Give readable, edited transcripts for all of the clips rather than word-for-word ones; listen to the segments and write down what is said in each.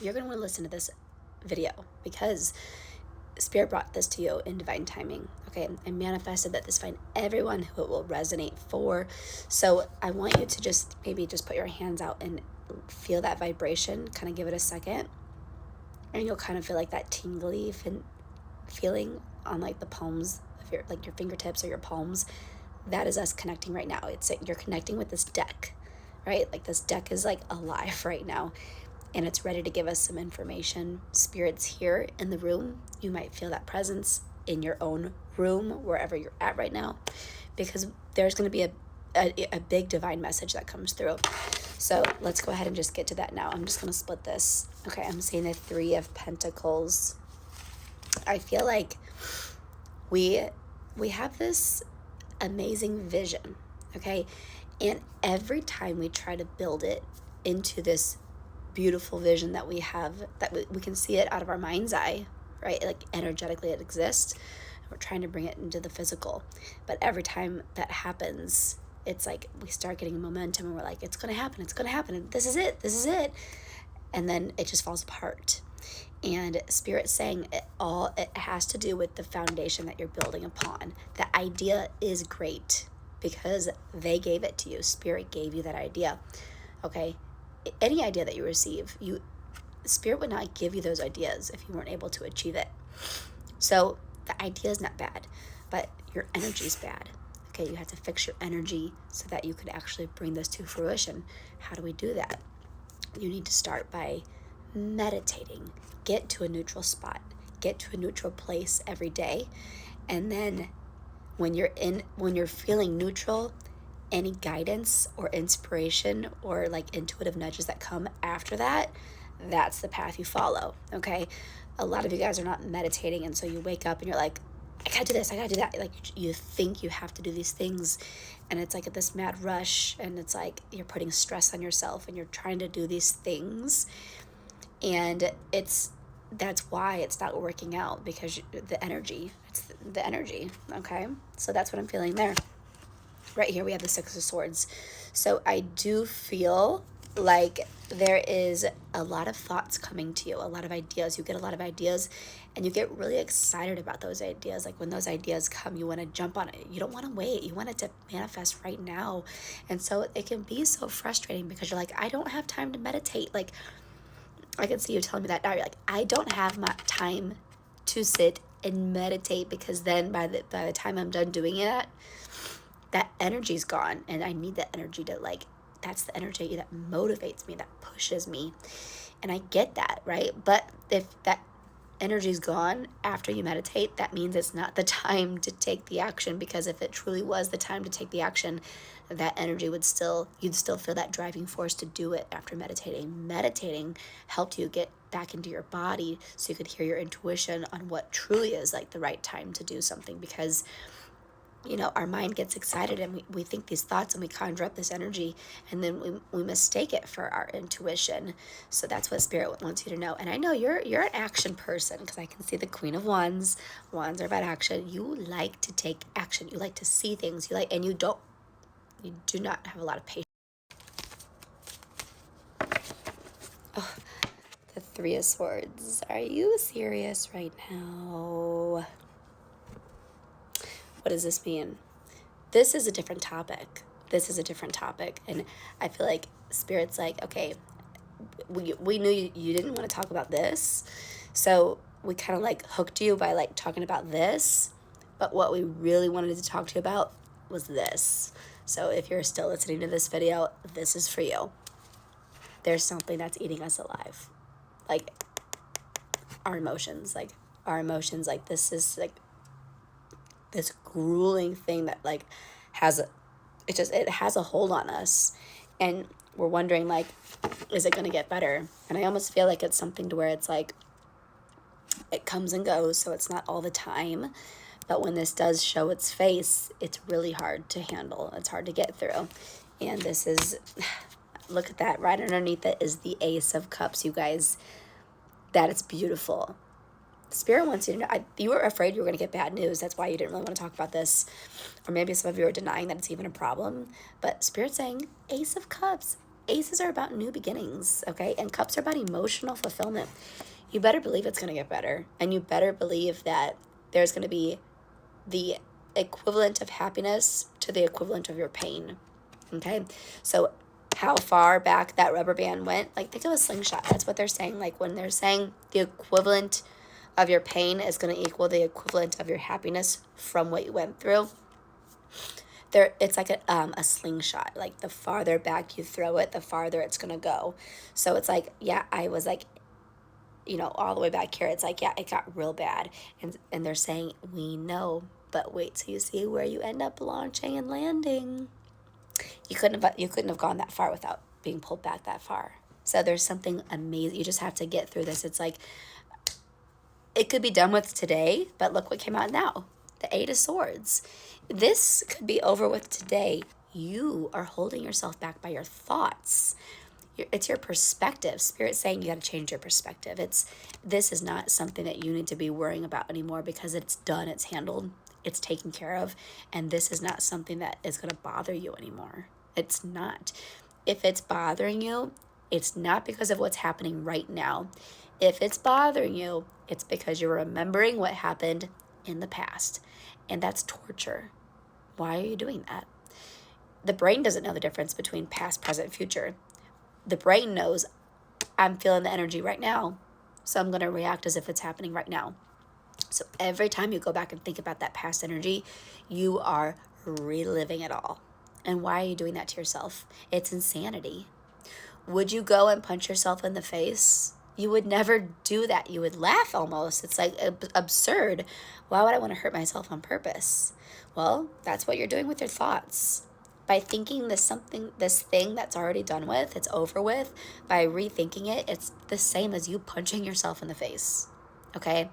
you're going to want to listen to this video because Spirit brought this to you in divine timing. Okay, I manifested that this find everyone who it will resonate for. So I want you to just maybe just put your hands out and feel that vibration, kind of give it a second, and you'll kind of feel like that tingly feeling on like the palms of your fingertips or your palms. That is us connecting right now. It's like you're connecting with this deck, right? Like this deck is like alive right now, and it's ready to give us some information. Spirit's here in the room. You might feel that presence in your own room, wherever you're at right now, because there's going to be a big divine message that comes through. So let's go ahead and just get to that now. I'm just going to split this. Okay, I'm seeing the Three of Pentacles. I feel like we have this amazing vision, okay? And every time we try to build it into this beautiful vision that we have, that we can see it out of our mind's eye, right? Like energetically it exists. We're trying to bring it into the physical. But every time that happens, it's like we start getting momentum and we're like, it's going to happen, and this is it. And then it just falls apart. And Spirit's saying it has to do with the foundation that you're building upon. The idea is great because they gave it to you. Spirit gave you that idea. Okay? Any idea that you receive, Spirit would not give you those ideas if you weren't able to achieve it. So the idea is not bad, but your energy is bad. Okay, you have to fix your energy so that you could actually bring this to fruition. How do we do that? You need to start by meditating. Get to a neutral spot. Get to a neutral place every day. And then when you're feeling neutral, any guidance or inspiration or like intuitive nudges that come after that, that's the path you follow. Okay? A lot of you guys are not meditating, and so you wake up and you're like, I gotta do this, I gotta do that. Like you think you have to do these things, and it's like this mad rush, and it's like you're putting stress on yourself and you're trying to do these things, and that's why it's not working out, because it's the energy. Okay, so that's what I'm feeling there. Right here we have the Six of Swords. So I do feel like there is a lot of thoughts coming to you, a lot of ideas. You get a lot of ideas and you get really excited about those ideas. Like when those ideas come, you want to jump on it. You don't want to wait. You want it to manifest right now. And so it can be so frustrating because you're like, I don't have time to meditate. Like I can see you telling me that now. You're like, I don't have my time to sit and meditate, because then by the time I'm done doing it, that energy's gone, and I need that energy to like, that's the energy that motivates me, that pushes me. And I get that, right? But if that energy's gone after you meditate, that means it's not the time to take the action, because if it truly was the time to take the action, that energy you'd still feel that driving force to do it after meditating. Meditating helped you get back into your body so you could hear your intuition on what truly is like the right time to do something, because our mind gets excited and we think these thoughts and we conjure up this energy, and then we mistake it for our intuition. So that's what Spirit wants you to know. And I know you're an action person, because I can see the Queen of Wands. Wands are about action. You like to take action. You like to see things. And you do not have a lot of patience. Oh, the Three of Swords. Are you serious right now? What does this mean? This is a different topic. And I feel like Spirit's like, okay, we knew you didn't want to talk about this, so we kind of like hooked you by like talking about this, but what we really wanted to talk to you about was this. So if you're still listening to this video, this is for you. There's something that's eating us alive, like our emotions. Like this is like this grueling thing that like it has a hold on us, and we're wondering like, is it going to get better? And I almost feel like it's something to where it's like it comes and goes, so it's not all the time, but when this does show its face, it's really hard to handle. It's hard to get through. And this is, look at that, right underneath it is the Ace of Cups, you guys. That is beautiful. Spirit wants you to know, you were afraid you were going to get bad news. That's why you didn't really want to talk about this. Or maybe some of you are denying that it's even a problem. But Spirit's saying, Ace of Cups, Aces are about new beginnings, okay? And cups are about emotional fulfillment. You better believe it's going to get better. And you better believe that there's going to be the equivalent of happiness to the equivalent of your pain, okay? So how far back that rubber band went, like think of a slingshot. That's what they're saying. Like when they're saying the equivalent of your pain is going to equal the equivalent of your happiness from what you went through. It's like a slingshot. Like the farther back you throw it, the farther it's going to go. So it's like, yeah, I was like, all the way back here. It's like, yeah, it got real bad. And they're saying, we know, but wait till you see where you end up launching and landing. You couldn't have gone that far without being pulled back that far. So there's something amazing. You just have to get through this. It's like, it could be done with today, but look what came out now. The Eight of Swords. This could be over with today. You are holding yourself back by your thoughts. It's your perspective. Spirit's saying you got to change your perspective. This is not something that you need to be worrying about anymore because it's done, it's handled, it's taken care of, and this is not something that is going to bother you anymore. It's not. If it's bothering you, it's not because of what's happening right now. If it's bothering you, it's because you're remembering what happened in the past, and that's torture. Why are you doing that? The brain doesn't know the difference between past, present, future. The brain knows I'm feeling the energy right now, so I'm going to react as if it's happening right now. So every time you go back and think about that past energy, you are reliving it all. And why are you doing that to yourself? It's insanity. Would you go and punch yourself in the face? You would never do that. You would laugh almost. It's like absurd. Why would I want to hurt myself on purpose? Well, that's what you're doing with your thoughts. By thinking this thing that's already done with, it's over with, by rethinking it, it's the same as you punching yourself in the face. Okay?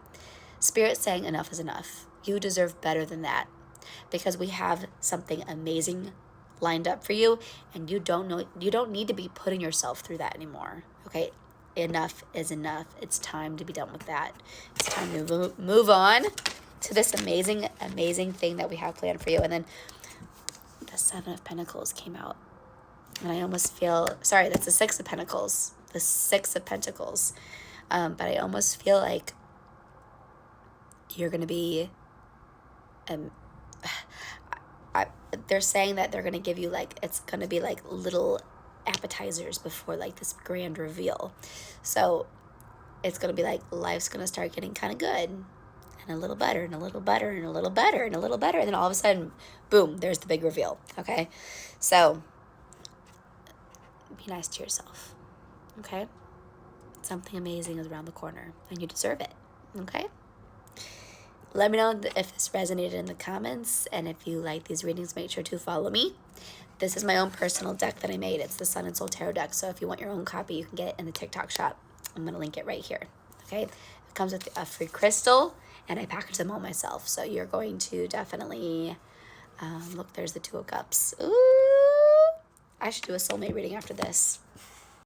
Spirit's saying enough is enough. You deserve better than that because we have something amazing lined up for you, and you don't need to be putting yourself through that anymore. Okay? Enough is enough. It's time to be done with that. It's time to move on to this amazing, amazing thing that we have planned for you. And then the Seven of Pentacles came out. And I almost feel, sorry, that's the Six of Pentacles. The Six of Pentacles. But I almost feel like you're going to be, they're saying that they're going to give you it's going to be like little appetizers before like this grand reveal. So it's going to be like life's going to start getting kind of good. And a little better, and a little better, and a little better, and a little better. And then all of a sudden, boom, there's the big reveal, okay? So, be nice to yourself, okay? Something amazing is around the corner, and you deserve it, okay? Let me know if this resonated in the comments, and if you like these readings, make sure to follow me. This is my own personal deck that I made. It's the Sun and Soul Tarot deck, so if you want your own copy, you can get it in the TikTok shop. I'm going to link it right here, okay? It comes with a free crystal, and I package them all myself. So you're going to definitely, look, there's the Two of Cups. Ooh, I should do a soulmate reading after this.